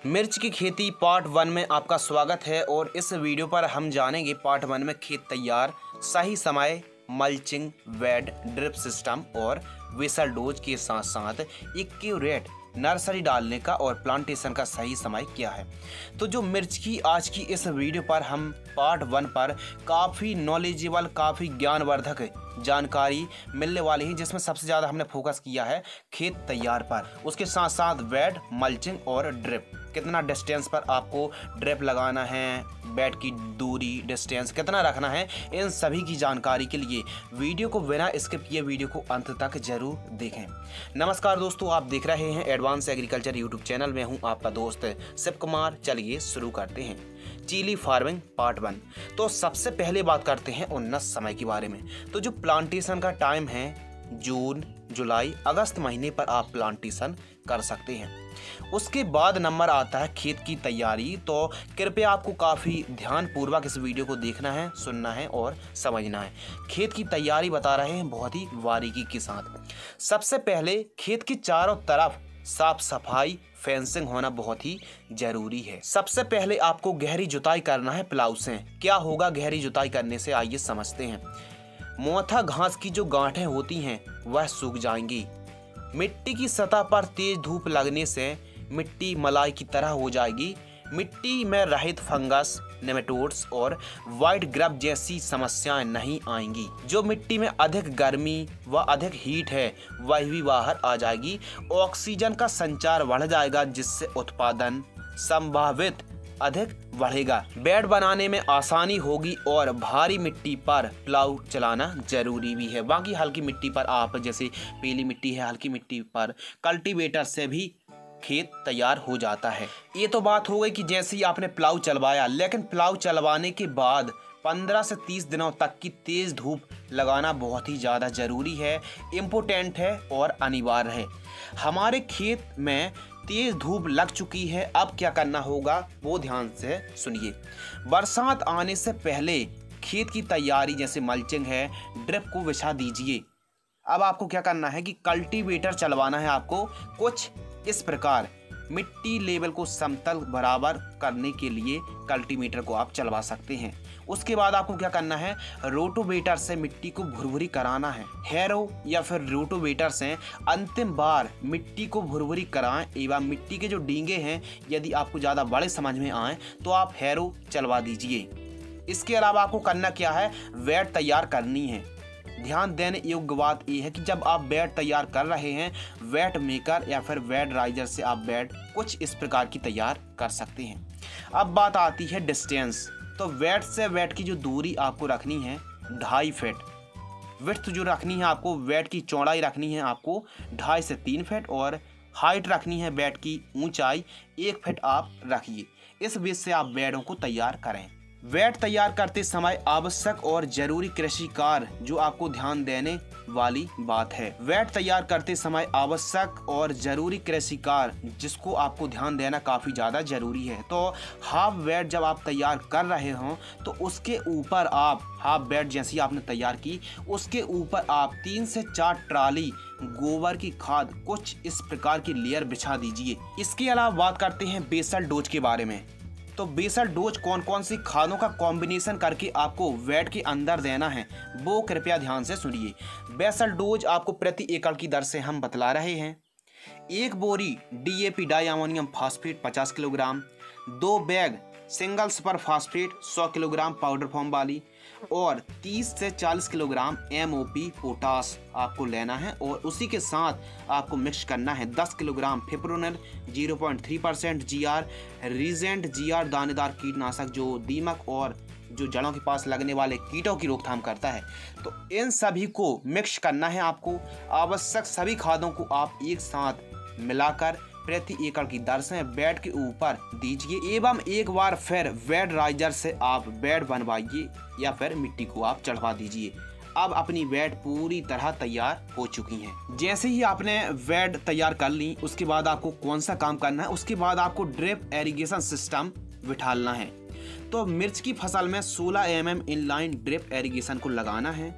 मिर्च की खेती पार्ट 1 में आपका स्वागत है और इस वीडियो पर हम जानेंगे पार्ट 1 में खेत तैयार, सही समय, मल्चिंग, वेड, ड्रिप सिस्टम और वेसल डोज के साथ साथ एक्यूरेट नर्सरी डालने का और प्लांटेशन का सही समय क्या है। तो जो मिर्च की आज की इस वीडियो पर हम पार्ट 1 पर काफ़ी नॉलेजेबल, काफ़ी ज्ञानवर्धक जानकारी मिलने वाली है, जिसमें सबसे ज़्यादा हमने फोकस किया है खेत तैयार पर। उसके साथ साथ वेड, मल्चिंग और ड्रिप, कितना डिस्टेंस पर आपको ड्रिप लगाना है, बेड की दूरी डिस्टेंस कितना रखना है, इन सभी की जानकारी के लिए वीडियो को बिना स्किप किए वीडियो को अंत तक जरूर देखें। नमस्कार दोस्तों, आप देख रहे हैं एडवांस एग्रीकल्चर यूट्यूब चैनल में हूं आपका दोस्त शिव कुमार। चलिए शुरू करते हैं चिली फार्मिंग पार्ट 1। तो सबसे पहले बात करते हैं उन्नत समय के बारे में। तो जो प्लांटेशन का टाइम है जून, जुलाई, अगस्त महीने पर आप प्लांटेशन कर सकते हैं। उसके बाद नंबर आता है खेत की तैयारी। तो कृपया आपको काफ़ी ध्यानपूर्वक इस वीडियो को देखना है, सुनना है और समझना है। खेत की तैयारी बता रहे हैं बहुत ही बारीकी के साथ। सबसे पहले खेत के चारों तरफ साफ सफाई, फेंसिंग होना बहुत ही जरूरी है। सबसे पहले आपको गहरी जुताई करना है प्लाऊ से। क्या होगा गहरी जुताई करने से, आइए समझते हैं। मोथा घास की जो गांठें होती हैं वह सूख जाएंगी। मिट्टी की सतह पर तेज धूप लगने से मिट्टी मलाई की तरह हो जाएगी। मिट्टी में रहित फंगस, नेमेटोड्स और वाइट ग्रब जैसी समस्याएं नहीं आएंगी। जो मिट्टी में अधिक गर्मी व अधिक हीट है वह भी बाहर आ जाएगी। ऑक्सीजन का संचार बढ़ जाएगा, जिससे उत्पादन संभावित अधिक बढ़ेगा। बेड बनाने में आसानी होगी और भारी मिट्टी पर प्लाऊ चलाना जरूरी भी है। बाकी हल्की मिट्टी पर आप, जैसे पीली मिट्टी है, हल्की मिट्टी पर कल्टीवेटर से भी खेत तैयार हो जाता है। ये तो बात हो गई कि जैसे ही आपने प्लाऊ चलवाया, लेकिन प्लाऊ चलवाने के बाद 15 से 30 दिनों तक की तेज धूप लगाना बहुत ही ज़्यादा जरूरी है, इम्पोर्टेंट है और अनिवार्य है। हमारे खेत में तेज धूप लग चुकी है, अब क्या करना होगा वो ध्यान से सुनिए। बरसात आने से पहले खेत की तैयारी जैसे मल्चिंग है, ड्रिप को बिछा दीजिए। अब आपको क्या करना है कि कल्टीवेटर चलवाना है आपको कुछ इस प्रकार। मिट्टी लेवल को समतल बराबर करने के लिए कल्टीवेटर को आप चलवा सकते हैं। उसके बाद आपको क्या करना है, रोटोवेटर से मिट्टी को भुरभुरी कराना है। हैरो या फिर रोटोवेटर से अंतिम बार मिट्टी को भुरभुरी कराएं एवं मिट्टी के जो डींगे हैं यदि आपको ज़्यादा बड़े समझ में आए तो आप हैरो चलवा दीजिए। इसके अलावा आपको करना क्या है, वेड तैयार करनी है। ध्यान देने योग्य बात यह है कि जब आप बेड तैयार कर रहे हैं, वेट मेकर या फिर वेड राइजर से आप बेड कुछ इस प्रकार की तैयार कर सकते हैं। अब बात आती है डिस्टेंस। तो वेट से वेट की जो दूरी आपको रखनी है 2.5 फीट। विड्थ जो रखनी है आपको, वेट की चौड़ाई रखनी है आपको 2.5 से 3 फीट और हाइट रखनी है बेड की ऊंचाई 1 फीट आप रखिए। इस बेस से आप बेडों को तैयार करें। वेट तैयार करते समय आवश्यक और जरूरी कृषि कार्य जो आपको ध्यान देने वाली बात है। वेट तैयार करते समय आवश्यक और जरूरी कृषि कार्य जिसको आपको ध्यान देना काफी ज्यादा जरूरी है। तो हाफ वेट जब आप तैयार कर रहे हो तो उसके ऊपर आप हाफ वेट जैसी आपने तैयार की, उसके ऊपर आप 3 से 4 ट्राली गोबर की खाद कुछ इस प्रकार की लेयर बिछा दीजिए। इसके अलावा बात करते हैं बेसल डोज के बारे में। तो बेसल डोज कौन कौन सी खादों का कॉम्बिनेशन करके आपको वेट के अंदर देना है वो कृपया ध्यान से सुनिए। बेसल डोज आपको प्रति एकड़ की दर से हम बतला रहे हैं। 1 बोरी DAP di ammonium phosphate 50 kilogram, 2 bag single super phosphate 100 kilogram powder form वाली और 30 से 40 किलोग्राम MOP पोटास आपको लेना है। और उसी के साथ आपको मिक्स करना है 10 kilogram fipronil 0.3% GR Regent GR दानेदार कीटनाशक जो दीमक और जो जड़ों के पास लगने वाले कीटों की रोकथाम करता है। तो इन सभी को मिक्स करना है आपको। आवश्यक सभी खादों को आप एक साथ मिलाकर प्रति एकड़ की दर से बेड के ऊपर दीजिए एवं एक बार फिर वेड राइजर से आप बेड बनवाइए या फिर मिट्टी को आप चढ़वा दीजिए। अब अपनी बेड पूरी तरह तैयार हो चुकी है। जैसे ही आपने बेड तैयार कर ली, उसके बाद आपको कौन सा काम करना है, उसके बाद आपको ड्रिप इरिगेशन सिस्टम बिठालना है। तो मिर्च की फसल में 16 mm इनलाइन ड्रिप इरिगेशन को लगाना है।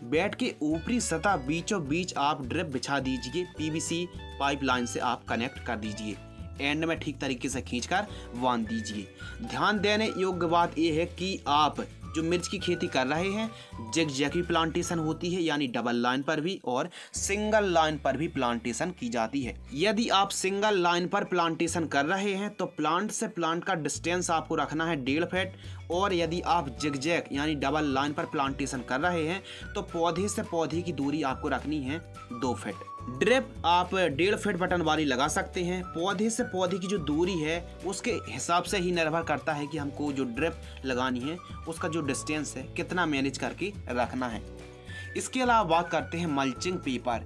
बेड के ऊपरी सतह बीचों बीच आप ड्रिप बिछा दीजिए। PVC पाइपलाइन से आप कनेक्ट कर दीजिए। एंड में ठीक तरीके से खींचकर बांध दीजिए। ध्यान देने योग्य बात यह है कि आप जो मिर्च की खेती कर रहे हैं जिगजैग भी प्लांटेशन होती है, यानी डबल लाइन पर भी और सिंगल लाइन पर भी प्लांटेशन की जाती है। यदि आप सिंगल लाइन पर प्लांटेशन कर रहे हैं तो प्लांट से प्लांट का डिस्टेंस आपको रखना है 1.5 फीट, और यदि आप जिगजैग यानी डबल लाइन पर प्लांटेशन कर रहे हैं तो पौधे से पौधे की दूरी आपको रखनी है 2 फीट। ड्रिप आप 1.5 फीट बटन वाली लगा सकते हैं। पौधे से पौधे की जो दूरी है उसके हिसाब से ही निर्भर करता है कि हमको जो ड्रिप लगानी है उसका जो डिस्टेंस है कितना मैनेज करके रखना है। इसके अलावा बात करते हैं मल्चिंग पेपर।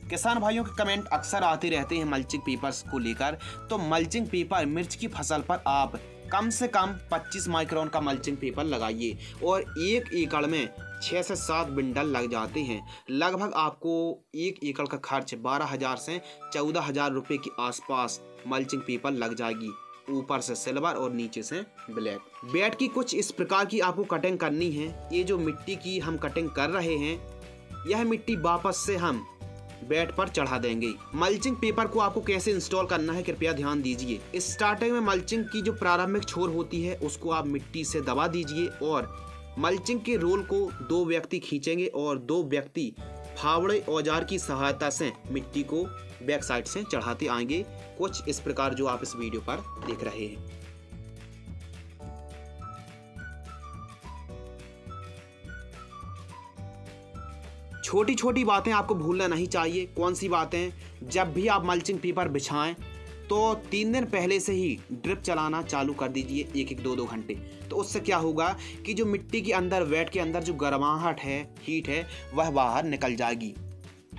किसान भाइयों के कमेंट अक्सर आते रहते हैं मल्चिंग पेपर्स को लेकर। तो मल्चिंग पेपर मिर्च की फसल पर आप कम से कम 25 माइक्रोन का मल्चिंग पेपर लगाइए और 1 एकड़ में 6 से 7 बिंडल लग जाते हैं। लगभग आपको 1 एकड़ का खर्च 12,000 से 14,000 रुपये के आसपास मल्चिंग पेपर लग जाएगी। ऊपर से सिल्वर और नीचे से ब्लैक। बेड की कुछ इस प्रकार की आपको कटिंग करनी है। ये जो मिट्टी की हम कटिंग कर रहे हैं यह मिट्टी वापस से हम बेड पर चढ़ा देंगे। मल्चिंग पेपर को आपको कैसे इंस्टॉल करना है कृपया ध्यान दीजिए। स्टार्टिंग में मल्चिंग की जो प्रारंभिक छोर होती है उसको आप मिट्टी से दबा दीजिए और मल्चिंग के रोल को 2 व्यक्ति खींचेंगे और 2 व्यक्ति फावड़े औजार की सहायता से मिट्टी को बैक साइड से चढ़ाते आएंगे, कुछ इस प्रकार जो आप इस वीडियो पर देख रहे हैं। छोटी छोटी बातें आपको भूलना नहीं चाहिए। कौन सी बातें? जब भी आप मल्चिंग पेपर बिछाएं तो 3 दिन पहले से ही ड्रिप चलाना चालू कर दीजिए, 1-1, 2-2 घंटे। तो उससे क्या होगा कि जो मिट्टी के अंदर वेट के अंदर जो गर्माहट है, हीट है, वह बाहर निकल जाएगी।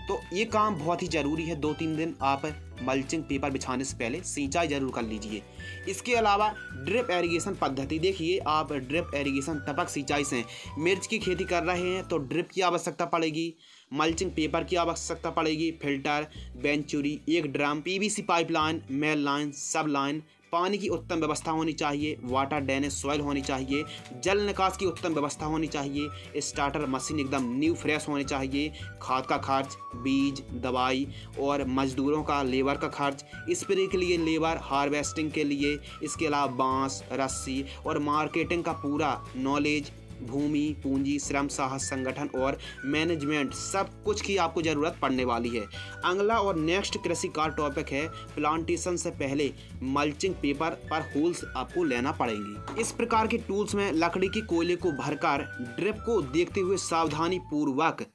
तो ये काम बहुत ही ज़रूरी है। 2-3 दिन आप मल्चिंग पेपर बिछाने से पहले सिंचाई जरूर कर लीजिए। इसके अलावा ड्रिप एरीगेशन पद्धति देखिए। आप ड्रिप एरीगेशन टपक सिंचाई से मिर्च की खेती कर रहे हैं तो ड्रिप की आवश्यकता पड़ेगी, मल्चिंग पेपर की आवश्यकता पड़ेगी, filter, venturi, 1 drum, PVC pipeline, main line, sub line, पानी की उत्तम व्यवस्था होनी चाहिए, वाटर ड्रेनेज सॉइल होनी चाहिए, जल निकास की उत्तम व्यवस्था होनी चाहिए, स्टार्टर मशीन एकदम न्यू फ्रेश होनी चाहिए, खाद का खर्च, बीज, दवाई और मजदूरों का लेबर का खर्च, स्प्रे के लिए लेबर, हार्वेस्टिंग के लिए, इसके अलावा बांस, रस्सी और मार्केटिंग का पूरा नॉलेज, भूमि, पूंजी, श्रम, साहस, संगठन और मैनेजमेंट, सब कुछ की आपको ज़रूरत पड़ने वाली है। अगला और नेक्स्ट कृषि का टॉपिक है प्लांटेशन से पहले मल्चिंग पेपर पर होल्स आपको लेना पड़ेंगे। इस प्रकार के टूल्स में लकड़ी के कोयले को भरकर ड्रिप को देखते हुए सावधानी पूर्वक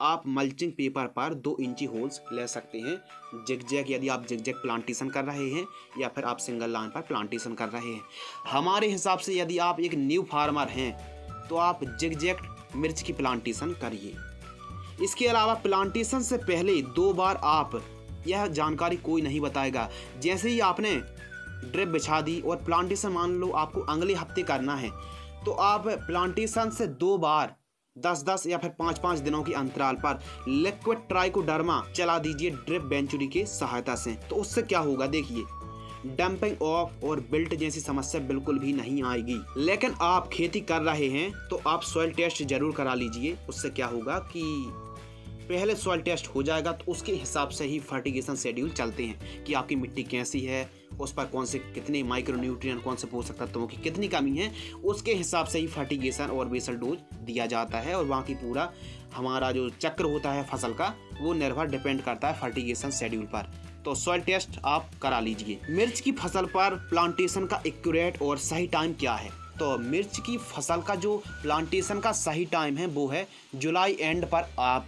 आप मल्चिंग पेपर पर 2 इंची होल्स ले सकते हैं। जिगजैग यदि आप जिगजैग प्लांटेशन कर रहे हैं या फिर आप सिंगल लाइन पर प्लांटेशन कर रहे हैं। हमारे हिसाब से यदि आप एक न्यू फार्मर हैं तो आप जिगजैग मिर्च की प्लांटेशन करिए। इसके अलावा प्लांटेशन से पहले 2 बार आप, यह जानकारी कोई नहीं बताएगा, जैसे ही आपने ड्रिप बिछा दी और प्लांटेशन मान लो आपको अगले हफ्ते करना है तो आप प्लांटेशन से 2 बार 10-10 या फिर 5-5 दिनों के अंतराल पर लिक्विड ट्राइकोडर्मा चला दीजिए ड्रिप वेंचुरी की सहायता से। तो उससे क्या होगा देखिए, डंपिंग ऑफ और बिल्ट जैसी समस्या बिल्कुल भी नहीं आएगी। लेकिन आप खेती कर रहे हैं तो आप सॉइल टेस्ट जरूर करा लीजिए। उससे क्या होगा कि पहले सॉइल टेस्ट हो जाएगा तो उसके हिसाब से ही फर्टिगेशन शेड्यूल चलते हैं कि आपकी मिट्टी कैसी है, उस पर कौन से कितने माइक्रोन्यूट्रिएंट, कौन से पोषक तत्वों की कितनी कमी है, उसके हिसाब से ही फर्टिगेशन और बेसल डोज दिया जाता है। और बाकी पूरा हमारा जो चक्र होता है फसल का वो निर्भर डिपेंड करता है फर्टिगेशन शेड्यूल पर। तो सॉइल टेस्ट आप करा लीजिए। मिर्च की फसल पर प्लांटेशन का एक्यूरेट और सही टाइम क्या है? तो मिर्च की फसल का जो प्लांटेशन का सही टाइम है वो है जुलाई एंड पर आप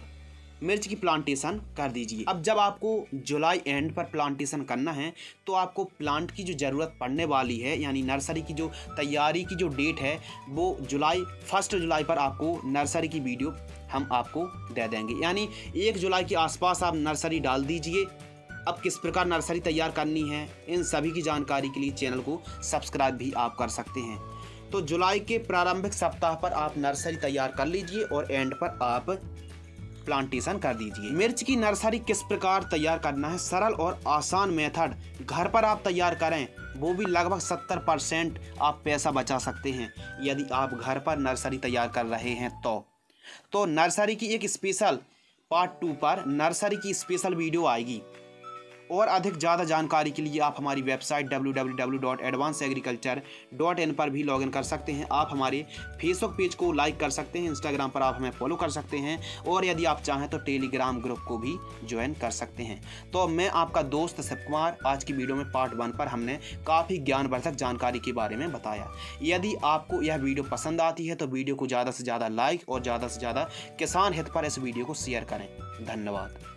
मिर्च की प्लांटेशन कर दीजिए। अब जब आपको जुलाई एंड पर प्लांटेशन करना है तो आपको प्लांट की जो ज़रूरत पड़ने वाली है, यानी नर्सरी की जो तैयारी की जो डेट है वो 1 जुलाई पर आपको नर्सरी की वीडियो हम आपको दे देंगे। यानी 1 जुलाई के आसपास आप नर्सरी डाल दीजिए। अब किस प्रकार नर्सरी तैयार करनी है, इन सभी की जानकारी के लिए चैनल को सब्सक्राइब भी आप कर सकते हैं। तो जुलाई के प्रारंभिक सप्ताह पर आप नर्सरी तैयार कर लीजिए और एंड पर आप प्लांटेशन कर दीजिए। मिर्च की नर्सरी किस प्रकार तैयार करना है, सरल और आसान मेथड घर पर आप तैयार करें, वो भी लगभग 70% आप पैसा बचा सकते हैं यदि आप घर पर नर्सरी तैयार कर रहे हैं। तो नर्सरी की एक स्पेशल पार्ट 2 पर नर्सरी की स्पेशल वीडियो आएगी और अधिक ज़्यादा जानकारी के लिए आप हमारी वेबसाइट www.advanceagriculture.in पर भी लॉगिन कर सकते हैं। आप हमारे फेसबुक पेज को लाइक कर सकते हैं, इंस्टाग्राम पर आप हमें फॉलो कर सकते हैं और यदि आप चाहें तो टेलीग्राम ग्रुप को भी ज्वाइन कर सकते हैं। तो मैं आपका दोस्त शिव कुमार, आज की वीडियो में पार्ट 1 पर हमने काफ़ी ज्ञानवर्धक जानकारी के बारे में बताया। यदि आपको यह वीडियो पसंद आती है तो वीडियो को ज़्यादा से ज़्यादा लाइक और ज़्यादा से ज़्यादा किसान हित पर इस वीडियो को शेयर करें। धन्यवाद।